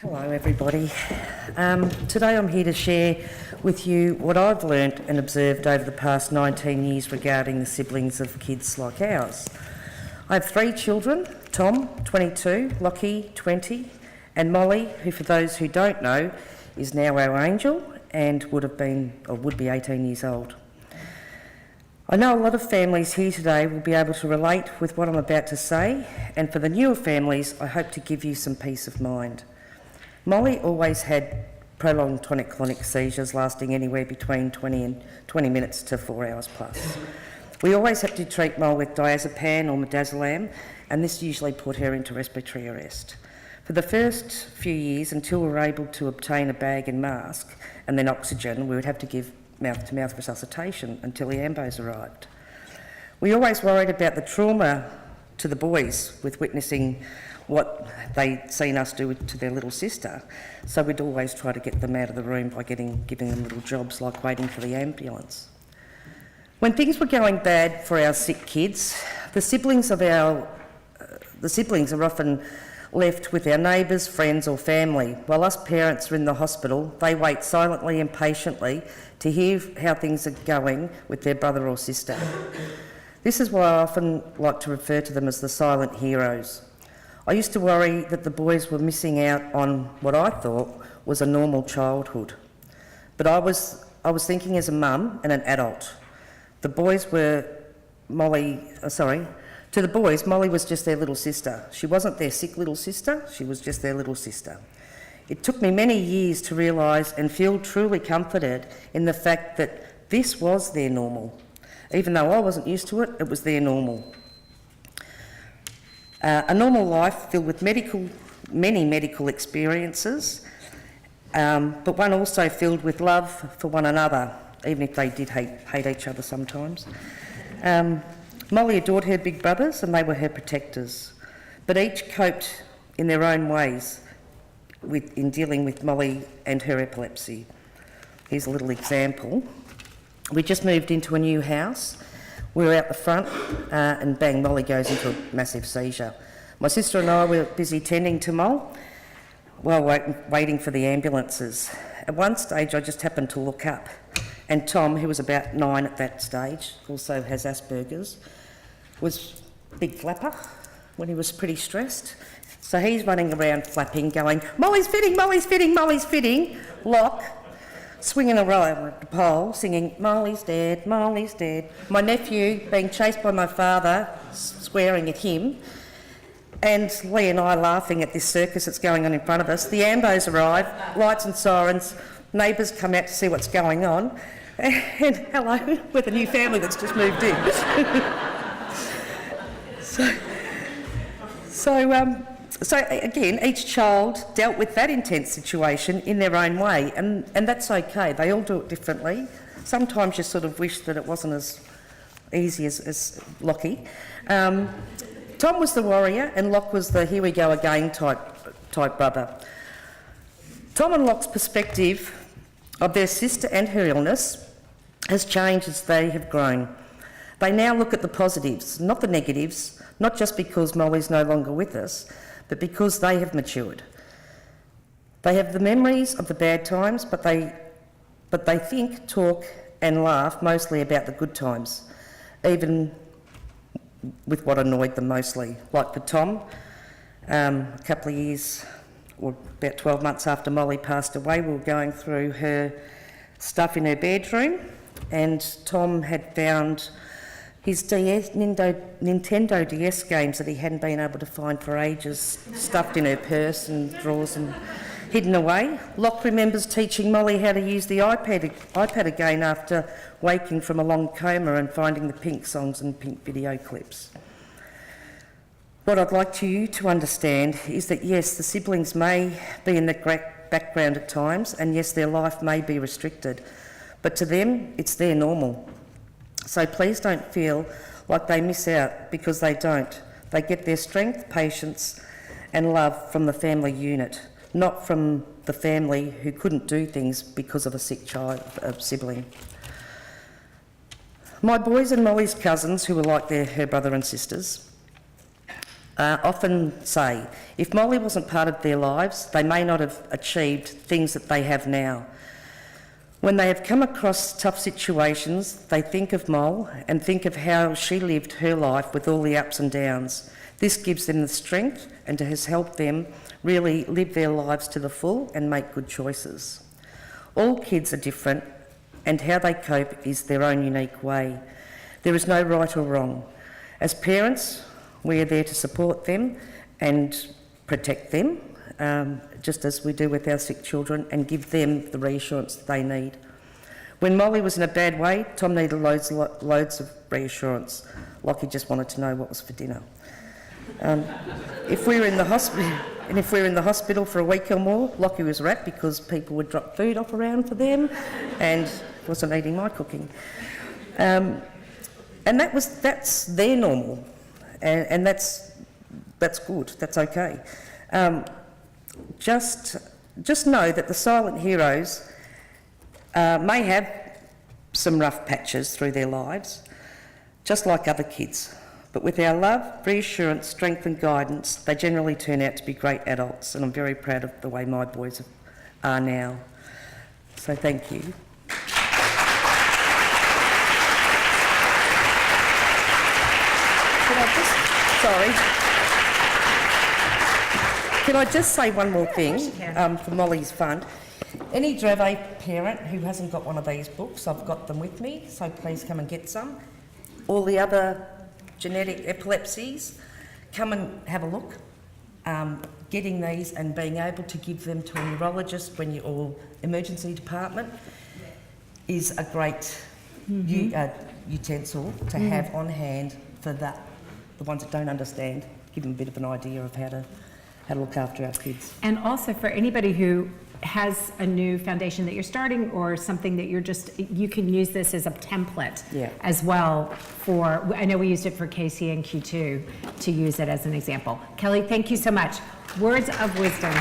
Hello everybody. Today I'm here to share with you what I've learnt and observed over the past 19 years regarding the siblings of kids like ours. I have 3 children, Tom, 22, Lockie, 20, and Molly, who for those who don't know, is now our angel and would be 18 years old. I know a lot of families here today will be able to relate with what I'm about to say, and for the newer families, I hope to give you some peace of mind. Molly always had prolonged tonic-clonic seizures lasting anywhere between 20 minutes to 4 hours plus. We always had to treat Molly with diazepam or midazolam, and this usually put her into respiratory arrest. For the first few years, until we were able to obtain a bag and mask and then oxygen, we would have to give mouth-to-mouth resuscitation until the ambos arrived. We always worried about the trauma to the boys with witnessing what they'd seen us do to their little sister, so we'd always try to get them out of the room by giving them little jobs like waiting for the ambulance. When things were going bad for our sick kids, the siblings are often left with our neighbours, friends or family. While us parents are in the hospital, they wait silently and patiently to hear how things are going with their brother or sister. This is why I often like to refer to them as the silent heroes. I used to worry that the boys were missing out on what I thought was a normal childhood. But I was thinking as a mum and an adult. To the boys, Molly was just their little sister. She wasn't their sick little sister, she was just their little sister. It took me many years to realise and feel truly comforted in the fact that this was their normal. Even though I wasn't used to it, it was their normal. A normal life filled with many medical experiences, but one also filled with love for one another, even if they did hate each other sometimes. Molly adored her big brothers and they were her protectors, but each coped in their own ways in dealing with Molly and her epilepsy. Here's a little example. We just moved into a new house. We were out the front and bang, Molly goes into a massive seizure. My sister and I were busy tending to Moll while waiting for the ambulances. At one stage I just happened to look up and Tom, who was about 9 at that stage, also has Asperger's, was a big flapper when he was pretty stressed. So he's running around flapping, going, "Molly's fitting, Molly's fitting, Molly's fitting." Lock, swinging around the pole, singing, "Molly's dead, Molly's dead." My nephew being chased by my father, swearing at him, and Lee and I laughing at this circus that's going on in front of us. The ambos arrive, lights and sirens, neighbours come out to see what's going on, and hello, we're the new family that's just moved in. So again, each child dealt with that intense situation in their own way, and that's okay. They all do it differently. Sometimes you sort of wish that it wasn't as easy as Lockie. Tom was the warrior and Locke was the here we go again type brother. Tom and Locke's perspective of their sister and her illness has changed as they have grown. They now look at the positives, not the negatives, not just because Molly's no longer with us, but because they have matured. They have the memories of the bad times, but they think, talk and laugh mostly about the good times, even with what annoyed them mostly. Like for Tom, a couple of years, or about 12 months after Molly passed away, we were going through her stuff in her bedroom, and Tom had found his Nintendo DS games that he hadn't been able to find for ages, stuffed in her purse and drawers and hidden away. Locke remembers teaching Molly how to use the iPad again after waking from a long coma and finding the Pink songs and Pink video clips. What I'd like you to understand is that yes, the siblings may be in the background at times, and yes, their life may be restricted, but to them, it's their normal. So please don't feel like they miss out, because they don't. They get their strength, patience and love from the family unit, not from the family who couldn't do things because of a sick sibling. My boys and Molly's cousins, who were like her brother and sisters, often say, if Molly wasn't part of their lives, they may not have achieved things that they have now. When they have come across tough situations, they think of Mol and think of how she lived her life with all the ups and downs. This gives them the strength and has helped them really live their lives to the full and make good choices. All kids are different, and how they cope is their own unique way. There is no right or wrong. As parents, we are there to support them and protect them, just as we do with our sick children, and give them the reassurance that they need. When Molly was in a bad way, Tom needed loads of reassurance, like he just wanted to know what was for dinner. If we were in the hospital for a week or more, Lockie was wrapped because people would drop food off around for them and wasn't eating my cooking. And that's their normal, and that's good, that's okay. Just know that the silent heroes may have some rough patches through their lives, just like other kids. But with our love, reassurance, strength and guidance, they generally turn out to be great adults, and I'm very proud of the way my boys are now. So thank you. Can I just say one more thing for Molly's fund? Any Dravet parent who hasn't got one of these books, I've got them with me, so please come and get some. All the other genetic epilepsies, come and have a look. Getting these and being able to give them to a neurologist or emergency department is a great utensil to have on hand for the ones that don't understand, give them a bit of an idea of how to look after our kids. And also for anybody who has a new foundation that you're starting or something that you can use this as a template as well for, I know we used it for KC and Q2 to use it as an example. Kelly, thank you so much. Words of wisdom.